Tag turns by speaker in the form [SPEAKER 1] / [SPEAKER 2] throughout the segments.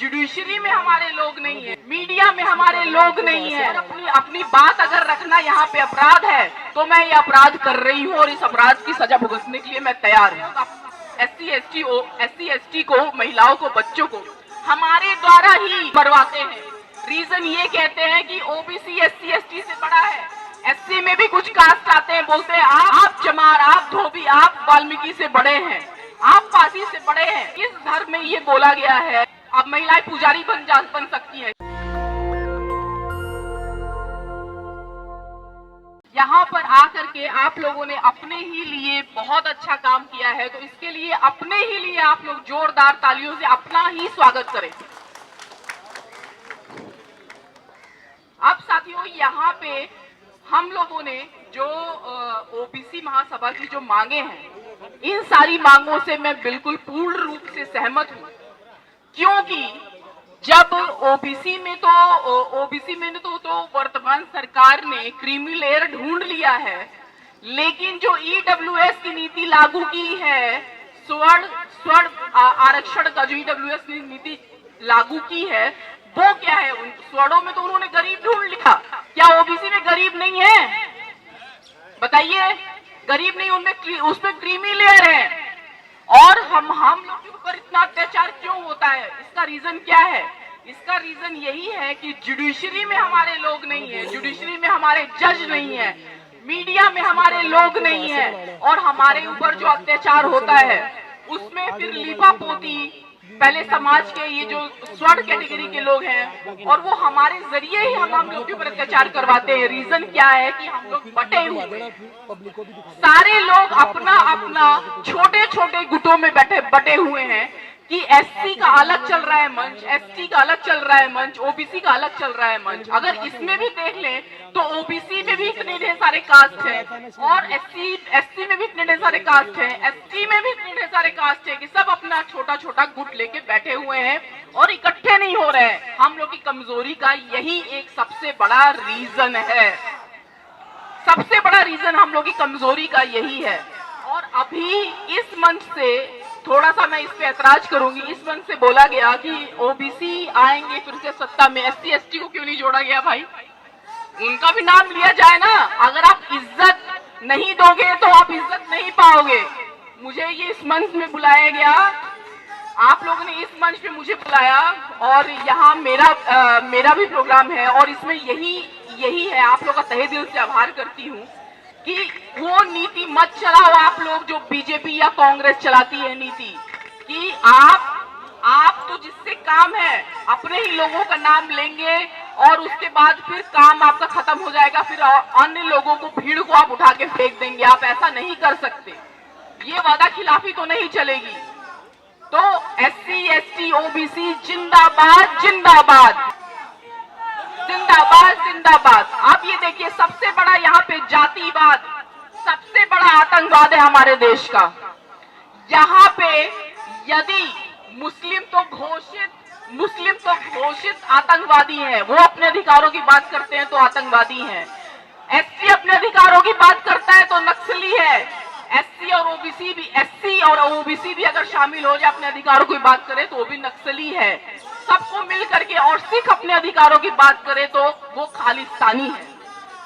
[SPEAKER 1] Judiciary में हमारे लोग नहीं है, मीडिया में हमारे लोग नहीं है। अपनी बात अगर रखना यहाँ पे अपराध है तो मैं ये अपराध कर रही हूँ और इस अपराध की सजा भुगतने के लिए मैं तैयार हूँ। एससी एसटी को, महिलाओं को, बच्चों को हमारे द्वारा ही मरवाते हैं। रीजन ये कहते हैं कि ओबीसी एससी एसटी से बड़ा है। एससी में भी कुछ कास्ट आते हैं, बोलते हैं आप चमार, आप धोबी, आप वाल्मीकि से बड़े हैं, आप पासी से बड़े हैं। इस धर्म में ये बोला गया है अब महिलाएं पुजारी बन सकती हैं। यहाँ पर आकर के आप लोगों ने अपने ही लिए बहुत अच्छा काम किया है, तो इसके लिए अपने ही लिए आप लोग जोरदार तालियों से अपना ही स्वागत करें। अब साथियों, यहाँ पे हम लोगों ने जो ओबीसी महासभा की जो मांगे हैं, इन सारी मांगों से मैं बिल्कुल पूर्ण रूप से सहमत हूँ, क्योंकि जब ओबीसी में तो वर्तमान सरकार ने क्रीमी लेयर ढूंढ लिया है, लेकिन जो ईडब्ल्यूएस की नीति लागू की है, स्वर्ण आरक्षण का जो ईडब्ल्यूएस की नीति लागू की है, वो क्या है? उन स्वर्णों में तो उन्होंने गरीब ढूंढ लिया। क्या ओबीसी में गरीब नहीं है? बताइए, गरीब नहीं, उनमें उसमें क्रीमी लेयर है। और हम लोग के ऊपर इतना अत्याचार क्यों होता है? इसका रीजन क्या है? इसका रीजन यही है कि जुडिशरी में हमारे लोग नहीं है, जुडिशरी में हमारे जज नहीं है, मीडिया में हमारे लोग नहीं है, और हमारे ऊपर जो अत्याचार होता है उसमें फिर लीपा पोती पहले समाज के ये जो स्वर्ण कैटेगरी के लोग हैं, और वो हमारे जरिए ही हम लोग के ऊपर अत्याचार करवाते हैं। रीजन क्या है कि हम लोग बटे हुए, सारे लोग अपना अपना छोटे छोटे गुटों में बटे हुए हैं कि एससी का अलग चल रहा है मंच, एसटी का अलग चल रहा है मंच, ओबीसी का अलग चल रहा है मंच। अगर इसमें भी देख लें तो ओबीसी में भी इतने ढेर सारे कास्ट हैं, और एससी में भी इतने ढेर सारे कास्ट हैं, एसटी में भी इतने ढेर सारे कास्ट हैं कि सब अपना छोटा छोटा गुट लेके बैठे हुए हैं और इकट्ठे नहीं हो रहे हैं। हम लोग की कमजोरी का यही एक सबसे बड़ा रीजन है, सबसे बड़ा रीजन हम लोग की कमजोरी का यही है। और अभी इस मंच से थोड़ा सा मैं इस पे ऐतराज करूंगी। इस मंच से बोला गया कि ओबीसी आएंगे फिर से सत्ता में, एससी एसटी को क्यों नहीं जोड़ा गया? भाई, उनका भी नाम लिया जाए ना। अगर आप इज्जत नहीं दोगे तो आप इज्जत नहीं पाओगे। मुझे ये इस मंच में बुलाया गया, आप लोगों ने इस मंच पे मुझे बुलाया, और यहाँ मेरा भी प्रोग्राम है, और इसमें यही है, आप लोग का तहे दिल से आभार करती हूँ कि वो नीति मत चलाओ आप लोग जो बीजेपी या कांग्रेस चलाती है नीति, कि आप तो जिससे काम है अपने ही लोगों का नाम लेंगे और उसके बाद फिर काम आपका खत्म हो जाएगा, फिर अन्य लोगों को, भीड़ को आप उठा के फेंक देंगे। आप ऐसा नहीं कर सकते, ये वादा खिलाफी तो नहीं चलेगी। तो एससी एसटी ओबीसी जिंदाबाद जिंदाबाद जिंदाबाद जिंदाबाद। आप ये देखिए, सबसे बड़ा यहाँ पे जातिवाद, सबसे बड़ा आतंकवाद है हमारे देश का। यहाँ पे यदि मुस्लिम तो घोषित आतंकवादी हैं, वो अपने अधिकारों की बात करते हैं तो आतंकवादी हैं। एससी अपने अधिकारों की बात करता है तो नक्सली है। एससी और ओबीसी भी अगर शामिल हो जाए, अपने अधिकारों की बात करे तो वो भी नक्सली है। सबको मिल करके, और सिख अपने अधिकारों की बात करे तो वो खालिस्तानी है।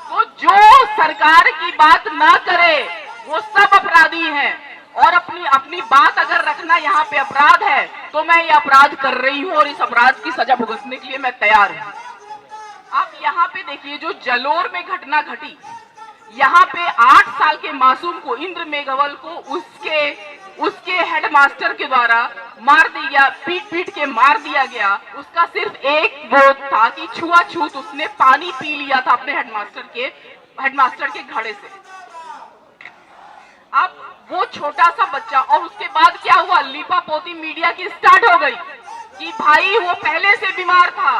[SPEAKER 1] तो जो सरकार की बात ना करे वो सब अपराधी हैं, और अपनी बात अगर रखना यहाँ पे अपराध है तो मैं ये अपराध कर रही हूँ और इस अपराध की सजा भुगतने के लिए मैं तैयार हूँ। आप यहाँ पे देखिए, जो जलोर में घटना घटी, यहाँ पे 8 साल के मासूम को, इंद्र मेघवल को, उसके हेडमास्टर के द्वारा मार दिया, पीट के मार दिया गया। उसका सिर्फ एक वो था कि छुआछूत उसने पानी पी लिया था अपने हेडमास्टर के घड़े से। अब वो छोटा सा बच्चा, और उसके बाद क्या हुआ, लीपा पोती मीडिया की स्टार्ट हो गई कि भाई वो पहले से बीमार था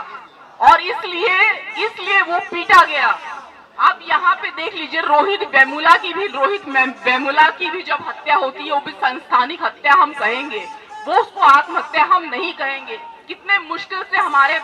[SPEAKER 1] और इसलिए वो पीटा गया। आप यहाँ पे देख लीजिए, रोहित वेमुला की भी जब हत्या होती है, वो भी संस्थानिक हत्या हम कहेंगे, वो उसको आत्महत्या हम नहीं कहेंगे। कितने मुश्किल से हमारे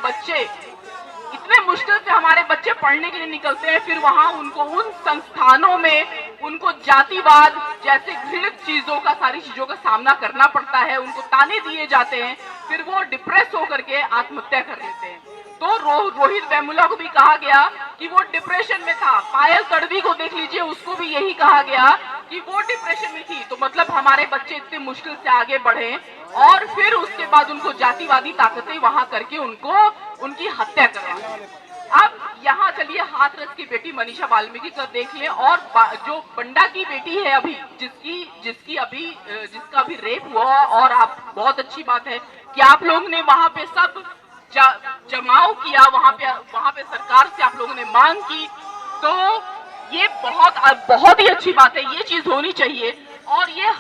[SPEAKER 1] बच्चे पढ़ने के लिए निकलते हैं, फिर वहां उनको उन संस्थानों में उनको जातिवाद जैसे घृणित चीजों का, सारी चीजों का सामना करना पड़ता है, उनको ताने दिए जाते हैं, फिर वो डिप्रेस होकर के आत्महत्या कर लेते हैं। तो रोहित वेमुला को भी कहा गया कि वो डिप्रेशन में था। पायल तड़वी को देख लीजिए, उसको भी यही कहा गया कि वो डिप्रेशन में थी। तो मतलब हमारे बच्चे इतने मुश्किल से आगे बढ़े और फिर उसके बाद उनको जातिवादी ताकतें वहां करके उनकी हत्या करवा। अब यहाँ चलिए हाथरस की बेटी मनीषा वाल्मीकि का देख लें, और जो बंडा की बेटी है अभी जिसका अभी रेप हुआ, और आप बहुत अच्छी बात है कि आप लोग ने वहां पे सब जमाव किया, वहां पे सरकार से आप लोगों ने मांग की, तो ये बहुत ही अच्छी बात है। ये चीज होनी चाहिए, और ये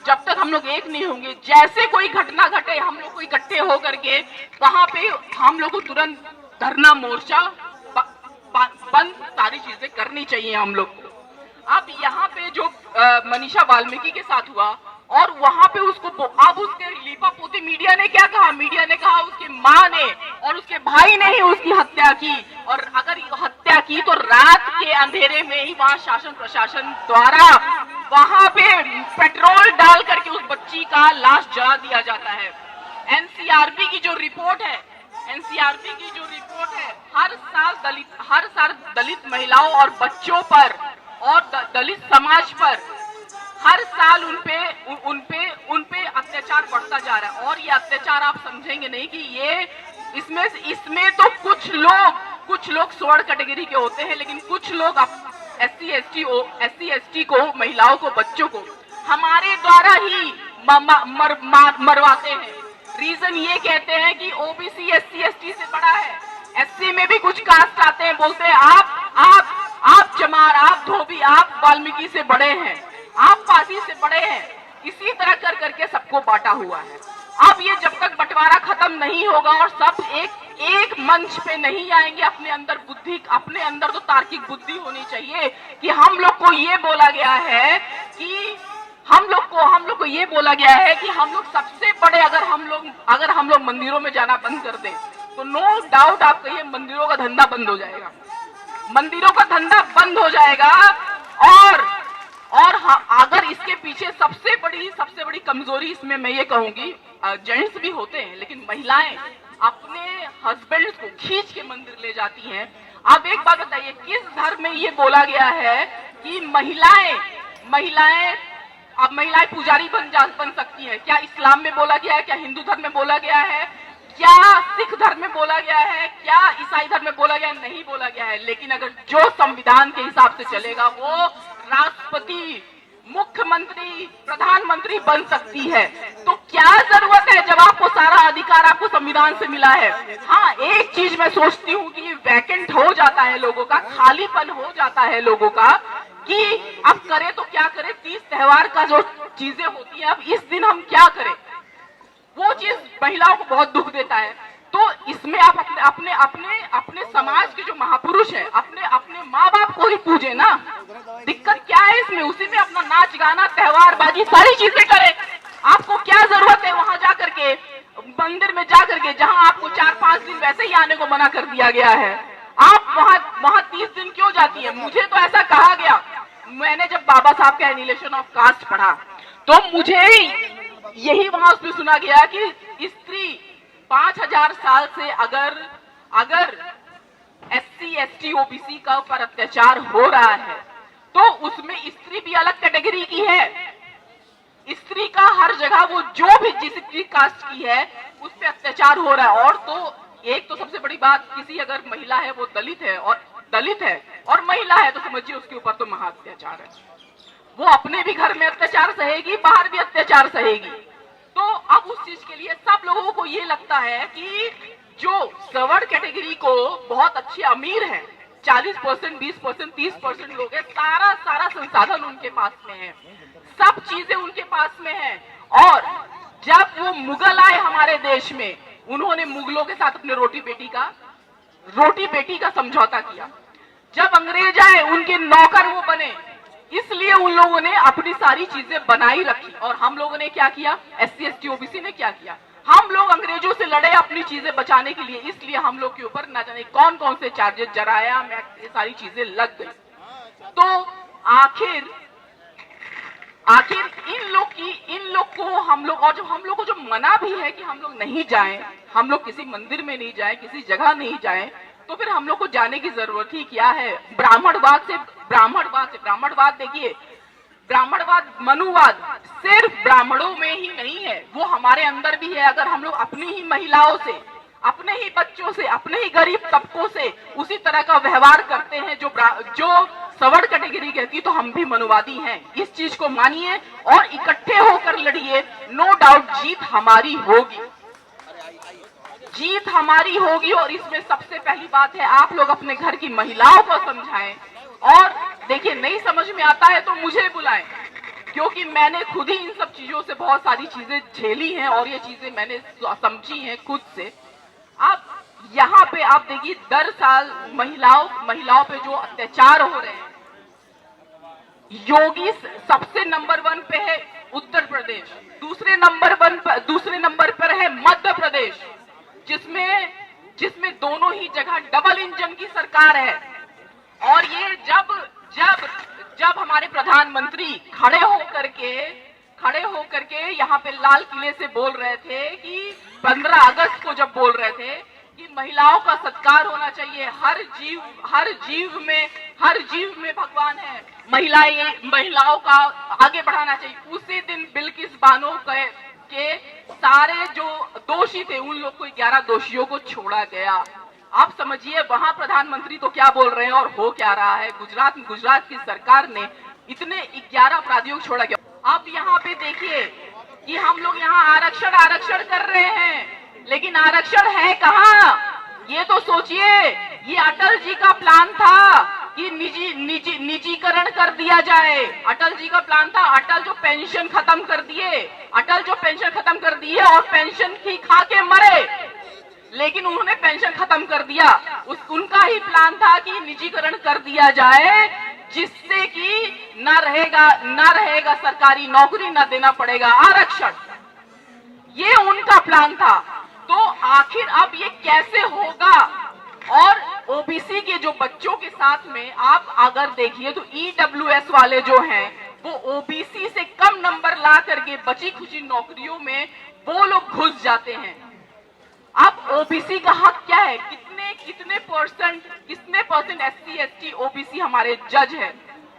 [SPEAKER 1] जब तक हम लोग एक नहीं होंगे, जैसे कोई घटना घटे हम लोग को इकट्ठे होकर के वहां पे हम लोग को तुरंत धरना, मोर्चा बंद, सारी चीजें करनी चाहिए हम लोग को। अब यहाँ पे जो मनीषा वाल्मीकि के साथ हुआ, और वहां पे अब उसके लीपा पोती मीडिया ने क्या कहा? मीडिया ने कहा उसकी माँ ने और उसके भाई ने ही उसकी हत्या की, और अगर हत्या की तो रात के अंधेरे में ही वहां शासन प्रशासन द्वारा वहां पे पेट्रोल डाल करके उस बच्ची का लाश जला दिया जाता है। एनसीआरबी की जो रिपोर्ट है, हर साल दलित महिलाओं और बच्चों पर और दलित समाज पर हर साल उनपे अत्याचार बढ़ता जा रहा है। और ये अत्याचार आप समझेंगे नहीं कि ये इसमें तो कुछ लोग स्वर्ण कैटेगरी के होते हैं, लेकिन कुछ लोग एससी एसटी को, महिलाओं को, बच्चों को हमारे द्वारा ही मरवाते हैं। रीजन ये कहते हैं कि ओबीसी एससी एसटी से बड़ा है। एससी में भी कुछ कास्ट आते हैं, बोलते हैं आप चमार, आप धोबी, आप वाल्मीकि से बड़े हैं, आप पासी से बड़े हैं। इसी तरह कर करके सबको बांटा हुआ है। अब ये जब तक बंटवारा खत्म नहीं होगा और सब एक मंच पे नहीं आएंगे, अपने अंदर तो तार्किक बुद्धि होनी चाहिए कि हम लोग को ये बोला गया है कि हम लोग को ये बोला गया है कि हम लोग सबसे बड़े, अगर हम लोग मंदिरों में जाना बंद कर दें तो नो डाउट आप कहिए मंदिरों का धंधा बंद हो जाएगा, मंदिरों का धंधा बंद हो जाएगा। और अगर इसके पीछे सबसे बड़ी कमजोरी इसमें मैं ये कहूंगी, जेंट्स भी होते हैं लेकिन महिलाएं अपने हस्बैंड्स को खींच के मंदिर ले जाती हैं। आप एक बात बताइए, किस धर्म में ये बोला गया है कि महिलाएं पुजारी बन सकती हैं? क्या इस्लाम में बोला गया है? क्या हिंदू धर्म में बोला गया है? क्या सिख धर्म में बोला गया है? क्या ईसाई धर्म में बोला गया है? नहीं बोला गया है। लेकिन अगर जो संविधान के हिसाब से चलेगा वो राष्ट्रपति, मुख्यमंत्री, प्रधानमंत्री बन सकती है। तो क्या जरूरत है जब आपको सारा अधिकार आपको संविधान से मिला है? हाँ, एक चीज मैं सोचती हूँ कि वैकेंट हो जाता है लोगों का, खालीपन हो जाता है लोगों का कि अब करें तो क्या करें। 30 त्योहार का जो चीजें होती है, अब इस दिन हम क्या करें, वो चीज महिलाओं को बहुत दुख देता है। तो इसमें आप अपने समाज के जो महापुरुष है, अपने माँ बाप को ही पूजे ना। दिक्कत क्या है इसमें? उसी में अपना नाच गाना, त्योहार बाजी, सारी चीजें करें। आपको क्या जरूरत है वहां जाकर के, मंदिर में जाकर के, जहां आपको 4-5 दिन वैसे ही आने को मना कर दिया गया है? आप वहां 30 दिन क्यों जाती है? मुझे तो ऐसा कहा गया, मैंने जब बाबा साहब का एनिहिलेशन ऑफ कास्ट पढ़ा तो मुझे यही वहां उसमें सुना गया कि स्त्री 5000 साल से अगर एससी एसटी ओबीसी का पर अत्याचार हो रहा है तो उसमें स्त्री भी अलग कैटेगरी की है। स्त्री का हर जगह वो जो भी जिस कास्ट की है उस पर अत्याचार हो रहा है। और तो एक तो सबसे बड़ी बात, किसी अगर महिला है वो दलित है और महिला है तो समझिए उसके ऊपर तो महा अत्याचार है। वो अपने भी घर में अत्याचार सहेगी, बाहर भी अत्याचार सहेगी। तो अब उस चीज के लिए सब लोगों को ये लगता है कि जो सवर्ण कैटेगरी को बहुत अच्छे अमीर हैं, 40%, 20%, 30% लोग हैं, सारा संसाधन उनके पास में है, सब चीजें उनके पास में है। और जब वो मुगल आए हमारे देश में, उन्होंने मुगलों के साथ अपने रोटी बेटी का समझौता किया। जब अंग्रेज आए उनके नौकर वो बने, इसलिए उन लोगों ने अपनी सारी चीजें बनाई रखी। और हम लोगों ने क्या किया, एससी एसटी ओबीसी ने क्या किया, हम लोग अंग्रेजों से लड़े अपनी चीजें बचाने के लिए। इसलिए हम लोग के ऊपर न जाने कौन कौन से चार्जेस, जराया, ये सारी चीजें लग गई। तो आखिर इन लोग को हम लोग, और हम लोग को जो मना भी है कि हम लोग नहीं जाएं, हम लोग किसी मंदिर में नहीं जाएं, किसी जगह नहीं जाएं, तो फिर हम लोग को जाने की जरूरत ही क्या है? ब्राह्मणवाद देखिए, ब्राह्मणवाद, मनुवाद सिर्फ ब्राह्मणों में ही नहीं है, वो हमारे अंदर भी है। अगर हम लोग अपनी ही महिलाओं से, अपने ही बच्चों से, अपने ही गरीब तबकों से उसी तरह का व्यवहार करते हैं जो सवर्ण कैटेगरी कहती, तो हम भी मनुवादी हैं। इस चीज को मानिए और इकट्ठे होकर लड़िए। नो डाउट जीत हमारी होगी, जीत हमारी होगी। और इसमें सबसे पहली बात है, आप लोग अपने घर की महिलाओं को समझाएं। और देखिए, नहीं समझ में आता है तो मुझे बुलाएं, क्योंकि मैंने खुद ही इन सब चीजों से बहुत सारी चीजें झेली हैं और ये चीजें मैंने समझी हैं खुद से। आप यहाँ पे आप देखिए, दर साल महिलाओं पे जो अत्याचार हो रहे हैं, योगी सबसे नंबर 1 पे है उत्तर प्रदेश, दूसरे नंबर पर है मध्य प्रदेश, जिसमें दोनों ही जगह डबल इंजन की सरकार है। और ये जब हमारे प्रधानमंत्री खड़े होकर के यहाँ पे लाल किले से बोल रहे थे कि 15 अगस्त को जब बोल रहे थे कि महिलाओं का सत्कार होना चाहिए, हर जीव में भगवान है, महिलाओं का आगे बढ़ाना चाहिए, उसी दिन बिल्किस बानो के सारे जो दोषी थे, उन लोग को 11 दोषियों को छोड़ा गया। आप समझिए वहां प्रधानमंत्री तो क्या बोल रहे हैं और हो क्या रहा है। गुजरात की सरकार ने इतने 11 अपराधियों को छोड़ा गया। आप यहाँ पे देखिए कि हम लोग यहाँ आरक्षण कर रहे हैं, लेकिन आरक्षण है कहाँ? ये तो सोचिए, ये अटल जी का प्लान था कि निजीकरण कर दिया जाए। अटल जी का प्लान था, अटल जो पेंशन खत्म कर दिए और पेंशन की खा के मरे, लेकिन उन्होंने पेंशन खत्म कर दिया। उनका ही प्लान था कि निजीकरण कर दिया जाए, जिससे कि न रहेगा सरकारी नौकरी, न देना पड़ेगा आरक्षण। ये उनका प्लान था। तो आखिर अब ये कैसे होगा? और ओबीसी के जो बच्चों के साथ में आप अगर देखिए तो ईडब्ल्यूएस वाले जो हैं, वो ओबीसी से कम नंबर ला करके बची खुची नौकरियों में वो लोग घुस जाते हैं। अब ओबीसी का हक क्या है? कितने परसेंट एससी एसटी ओबीसी हमारे जज है?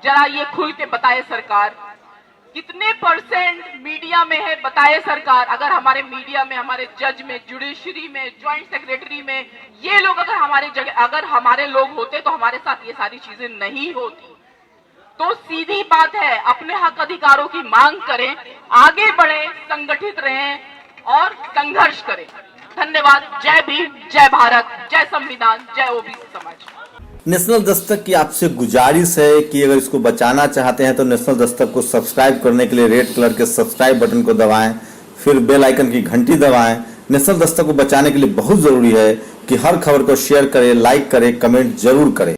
[SPEAKER 1] जरा ये खुल के बताए सरकार। कितने परसेंट मीडिया में है बताए सरकार। अगर हमारे मीडिया में, हमारे जज में, जुडिशरी में, ज्वाइंट सेक्रेटरी में ये लोग अगर हमारे लोग होते तो हमारे साथ ये सारी चीजें नहीं होती। तो सीधी बात है, अपने हक अधिकारों की मांग करें, आगे बढ़े, संगठित रहें और संघर्ष करें। धन्यवाद। जय भीम, जय भारत, जय संविधान, जय ओबीसी समाज।
[SPEAKER 2] नेशनल दस्तक की आपसे गुजारिश है कि अगर इसको बचाना चाहते हैं तो नेशनल दस्तक को सब्सक्राइब करने के लिए रेड कलर के सब्सक्राइब बटन को दबाएं, फिर बेल आइकन की घंटी दबाएं। नेशनल दस्तक को बचाने के लिए बहुत जरूरी है कि हर खबर को शेयर करें, लाइक करें, कमेंट जरूर करें।